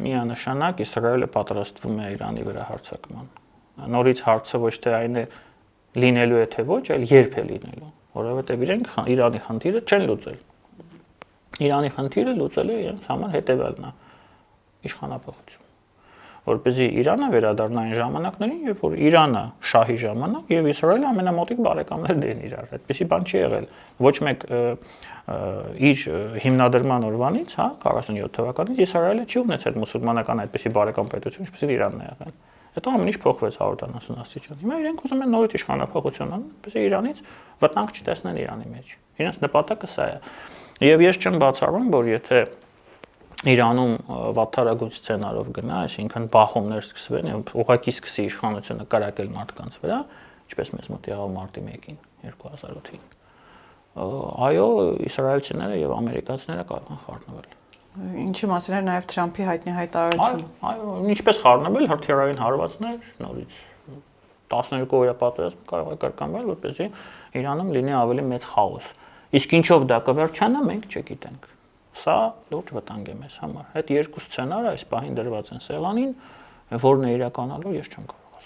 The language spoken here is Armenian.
միանշանակ Իսրայելը պատրաստվում է Իրանի վրա հարձակման։ Նորից հարցը ոչ թե այն է լինելու է թե ոչ, այլ երբ է լինելու, որովհետև իրենք Իրանի խնդիրը չեն լուծել։ Իրանի խնդիրը լուծել է իրենց համար հետևյալն է՝ իշխանապահություն, որպեսզի Իրանը վերադառնա այն ժամանակներին, երբ որ Իրանը շահի ժամանակ եւ Իսրայելը ամենամոտիկ բարեկամներն են իրար։ Այդպիսի բան չի եղել։ Ոչ մեկ իր հիմնադրման օրվանից, 47 թվականից Իսրայելը չի ունեցել մուսուլմանական այդպիսի բարեկամ պետություն, ինչպես Իրանն է եղել։ Հետո ամեն ինչ փոխվեց 170 աստիճան։ Հիմա իրենք ուզում են նորից իշխանապահություն անեն, որպեսզի Իրանից վտանգ չտեսնեն Իրանի մեջ։ Իրենց նպատակը սա է։ Եվ ես չեմ բացառում, որ եթե Իրանում վատթարագույն սցենարով գնա, այսինքն բախումներ սկսվեն եւ ուղղակի սկսի իշխանությունը կրակել մարդկանց վրա, ինչպես մեզ մոտ եղավ մարտի 1-ին 2008-ին։ Այո, իսրայելցիները եւ ամերիկացիները կարող են խառնվել։ Ինչի մասին է նաեւ Թրամփի հայտնի հայտարարությունը։ Այո, ինչպես խառնվել, հրթիռային հարվածներ, նորից 12 օրյա պատերազմ կարող է կրկնվել, որպեսզի Իրանում լինի ավելի մեծ խաոս։ Իսկ ինչով դա կվերջանա, մենք չգիտենք։ Սա լուրջ վտանգ է մեզ համար։ Այդ երկու սցենարը այս պահին դրված են սեղանին, որն է իրականալու, ես չեմ